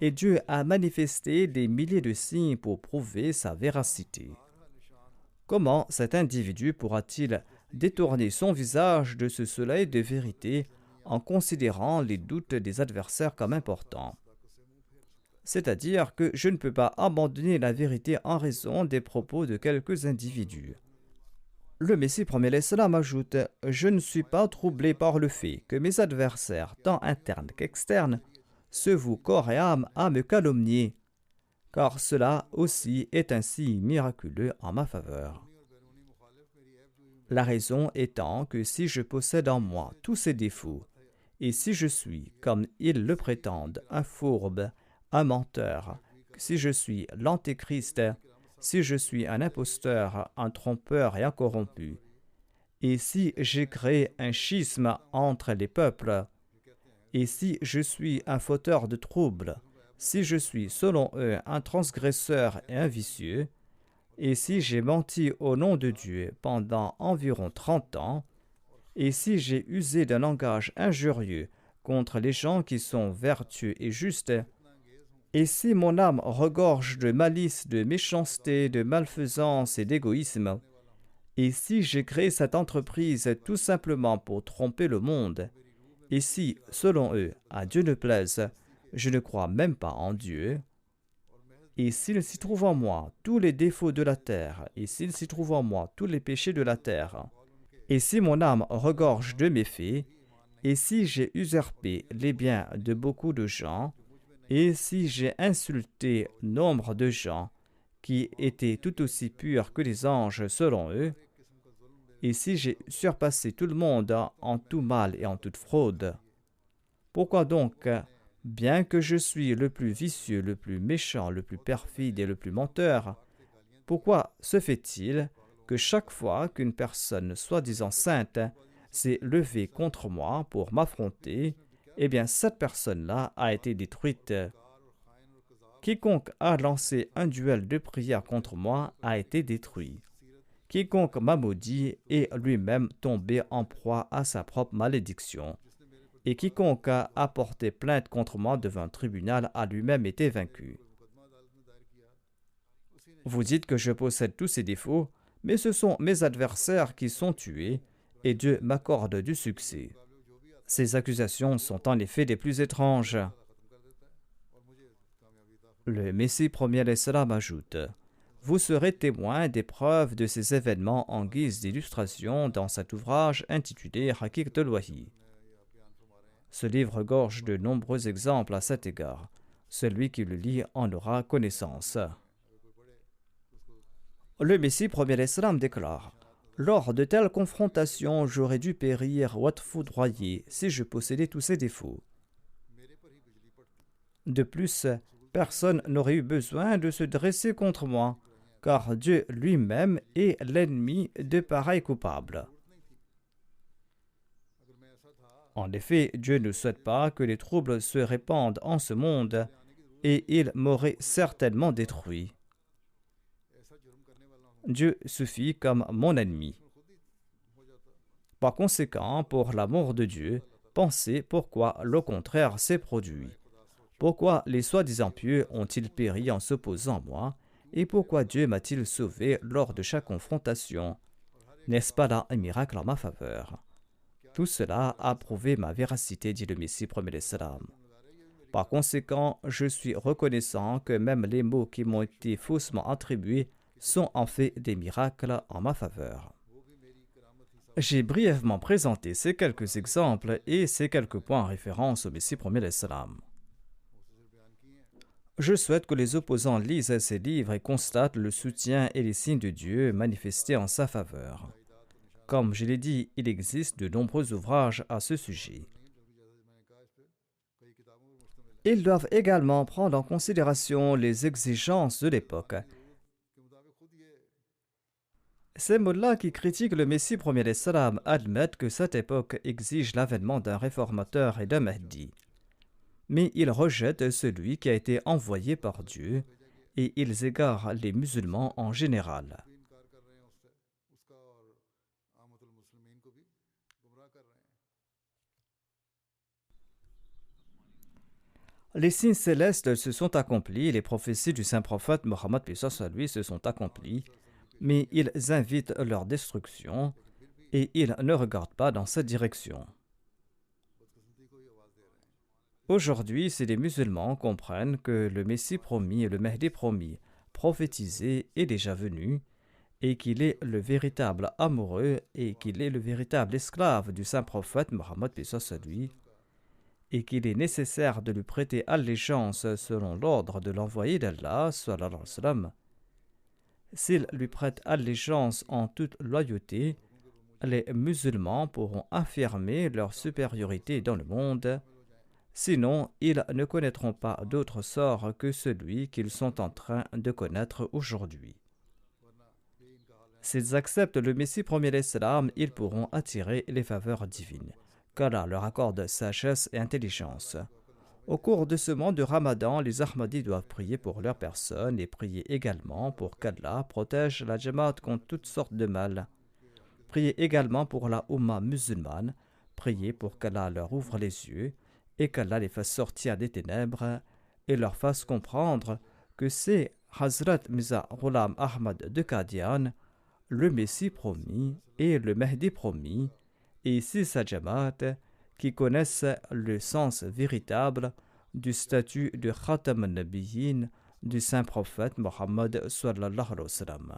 et Dieu a manifesté des milliers de signes pour prouver sa véracité. Comment cet individu pourra-t-il détourner son visage de ce soleil de vérité en considérant les doutes des adversaires comme importants? C'est-à-dire que je ne peux pas abandonner la vérité en raison des propos de quelques individus. Le Messie promet l'Islam ajoute: je ne suis pas troublé par le fait que mes adversaires, tant internes qu'externes, se vouent corps et âme à me calomnier, car cela aussi est un signe miraculeux en ma faveur. La raison étant que si je possède en moi tous ces défauts, et si je suis, comme ils le prétendent, un fourbe, un menteur, si je suis l'antéchrist, si je suis un imposteur, un trompeur et un corrompu, et si j'ai créé un schisme entre les peuples, et si je suis un fauteur de troubles, si je suis, selon eux, un transgresseur et un vicieux, et si j'ai menti au nom de Dieu pendant environ 30 ans, et si j'ai usé d'un langage injurieux contre les gens qui sont vertueux et justes, et si mon âme regorge de malice, de méchanceté, de malfaisance et d'égoïsme, et si j'ai créé cette entreprise tout simplement pour tromper le monde, et si, selon eux, à Dieu ne plaise, je ne crois même pas en Dieu, et s'il s'y trouve en moi tous les défauts de la terre, et s'il s'y trouve en moi tous les péchés de la terre, et si mon âme regorge de méfaits, et si j'ai usurpé les biens de beaucoup de gens, et si j'ai insulté nombre de gens qui étaient tout aussi purs que les anges selon eux, et si j'ai surpassé tout le monde en tout mal et en toute fraude, pourquoi donc, bien que je suis le plus vicieux, le plus méchant, le plus perfide et le plus menteur, pourquoi se fait-il que chaque fois qu'une personne soi-disant sainte s'est levée contre moi pour m'affronter, eh bien cette personne-là a été détruite. Quiconque a lancé un duel de prière contre moi a été détruit. Quiconque m'a maudit est lui-même tombé en proie à sa propre malédiction. Et quiconque a porté plainte contre moi devant un tribunal a lui-même été vaincu. Vous dites que je possède tous ces défauts, mais ce sont mes adversaires qui sont tués, et Dieu m'accorde du succès. Ces accusations sont en effet les plus étranges. Le Messie premier l'Islam ajoute: vous serez témoin des preuves de ces événements en guise d'illustration dans cet ouvrage intitulé Haqiqat al-Wahi. Ce livre gorge de nombreux exemples à cet égard. Celui qui le lit en aura connaissance. Le Messie premier l'Islam déclare: lors de telles confrontations, j'aurais dû périr ou être foudroyé si je possédais tous ces défauts. De plus, personne n'aurait eu besoin de se dresser contre moi, car Dieu lui-même est l'ennemi de pareils coupables. En effet, Dieu ne souhaite pas que les troubles se répandent en ce monde, et il m'aurait certainement détruit. Dieu suffit comme mon ennemi. Par conséquent, pour l'amour de Dieu, pensez pourquoi le contraire s'est produit. Pourquoi les soi-disant pieux ont-ils péri en s'opposant à moi, et pourquoi Dieu m'a-t-il sauvé lors de chaque confrontation? N'est-ce pas là un miracle en ma faveur? Tout cela a prouvé ma véracité, dit le Messie premier l'Islam. Par conséquent, je suis reconnaissant que même les mots qui m'ont été faussement attribués sont en fait des miracles en ma faveur. J'ai brièvement présenté ces quelques exemples et ces quelques points en référence au Messie premier l'Islam. Je souhaite que les opposants lisent ces livres et constatent le soutien et les signes de Dieu manifestés en sa faveur. Comme je l'ai dit, il existe de nombreux ouvrages à ce sujet. Ils doivent également prendre en considération les exigences de l'époque. Ces mots-là qui critiquent le Messie premier l'Islam admettent que cette époque exige l'avènement d'un réformateur et d'un Mahdi. Mais ils rejettent celui qui a été envoyé par Dieu et ils égarent les musulmans en général. Les signes célestes se sont accomplis, les prophéties du saint prophète Mohammed lui se sont accomplies, mais ils invitent leur destruction et ils ne regardent pas dans cette direction. Aujourd'hui, si les musulmans comprennent que le Messie promis et le Mahdi promis, prophétisé, est déjà venu, et qu'il est le véritable amoureux et qu'il est le véritable esclave du saint prophète Mohammed et qu'il est nécessaire de lui prêter allégeance selon l'ordre de l'envoyé d'Allah, sallallahu alayhi wa sallam, s'il lui prête allégeance en toute loyauté, les musulmans pourront affirmer leur supériorité dans le monde, sinon ils ne connaîtront pas d'autre sort que celui qu'ils sont en train de connaître aujourd'hui. S'ils acceptent le Messie premier l'Islam, ils pourront attirer les faveurs divines, qu'Allah leur accorde sagesse et intelligence. Au cours de ce mois de Ramadan, les Ahmadis doivent prier pour leur personne et prier également pour qu'Allah protège la Jamaat contre toutes sortes de mal. Priez également pour la Ummah musulmane, priez pour qu'Allah leur ouvre les yeux et qu'Allah les fasse sortir des ténèbres et leur fasse comprendre que c'est Hazrat Mirza Ghulam Ahmad de Qadian, le Messie promis et le Mahdi promis, et c'est sa Jamaat qui connaissent le sens véritable du statut de Khatam al-Nabiyyin du saint prophète Mohammed sallallahu alayhi wa sallam.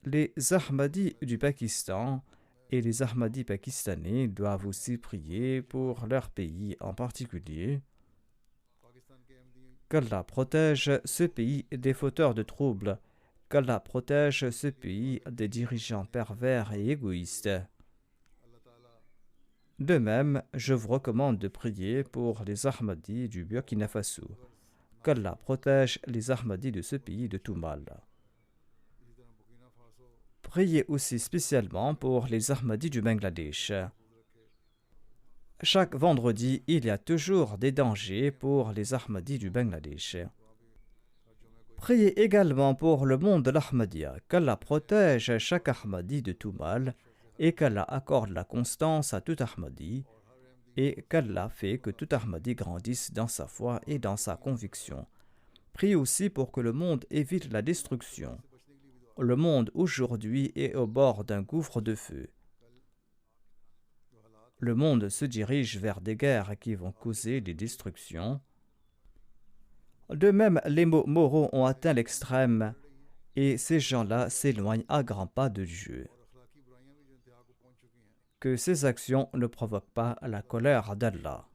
Les Ahmadis du Pakistan et les Ahmadis pakistanais doivent aussi prier pour leur pays en particulier. Qu'Allah protège ce pays des fauteurs de troubles, qu'Allah protège ce pays des dirigeants pervers et égoïstes. De même, je vous recommande de prier pour les Ahmadis du Burkina Faso. Qu'Allah protège les Ahmadis de ce pays de tout mal. Priez aussi spécialement pour les Ahmadis du Bangladesh. Chaque vendredi, il y a toujours des dangers pour les Ahmadis du Bangladesh. Priez également pour le monde de l'Ahmadiyya, qu'Allah protège chaque Ahmadi de tout mal et qu'Allah accorde la constance à tout Ahmadi et qu'Allah fait que tout Ahmadi grandisse dans sa foi et dans sa conviction. Priez aussi pour que le monde évite la destruction. Le monde aujourd'hui est au bord d'un gouffre de feu. Le monde se dirige vers des guerres qui vont causer des destructions. De même, les maux moraux ont atteint l'extrême et ces gens-là s'éloignent à grands pas de Dieu. Que ces actions ne provoquent pas la colère d'Allah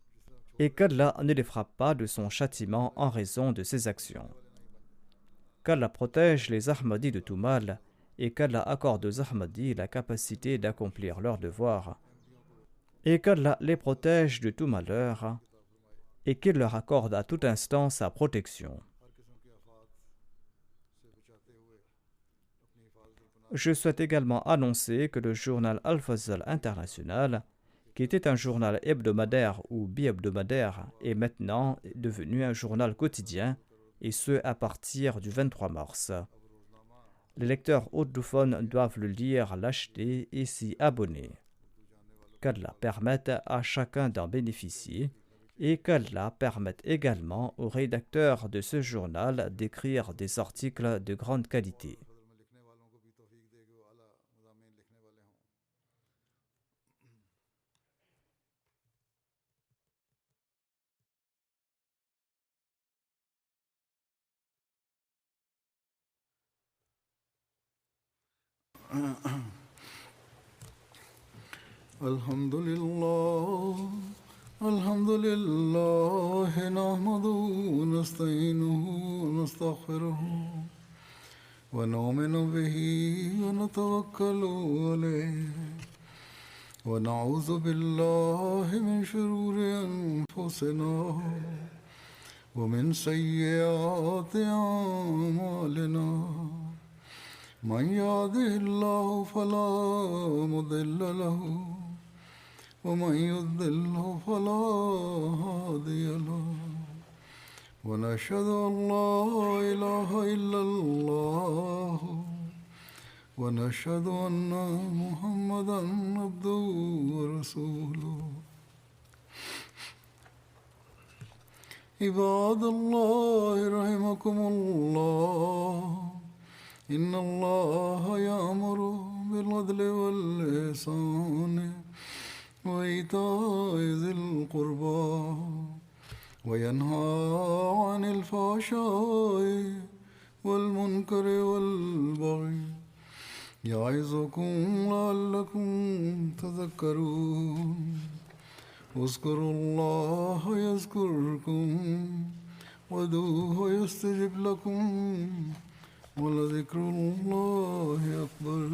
et qu'Allah ne les frappe pas de son châtiment en raison de ces actions. Qu'Allah protège les Ahmadis de tout mal et qu'Allah accorde aux Ahmadis la capacité d'accomplir leurs devoirs et qu'Allah les protège de tout malheur et qu'il leur accorde à tout instant sa protection. Je souhaite également annoncer que le journal Al-Fazl International, qui était un journal hebdomadaire ou bi-hebdomadaire, est maintenant devenu un journal quotidien, et ce à partir du 23 mars. Les lecteurs ourdophones doivent le lire, l'acheter et s'y abonner. Qu'Allah permette à chacun d'en bénéficier et qu'Allah permette également aux rédacteurs de ce journal d'écrire des articles de grande qualité. الحمد لله نحمده ونستعينه ونستغفره ونؤمن به ونتوكل عليه ونعوذ بالله من شرور أنفسنا ومن سيئات أعمالنا من يهده الله فلا مضل له ومن يضلل فلا هادي له ونشهد أن لا إله إلا الله ونشهد أن محمدا عبده ورسوله عباد الله رحمكم الله إن الله يأمر بالعدل والإحسان وإيتاء ذي القربى وينهى عن الفحشاء والمنكر والبغي يعظكم لعلكم تذكرون اذكروا الله يذكركم وادعوه يستجب لكم ولذكر الله أكبر.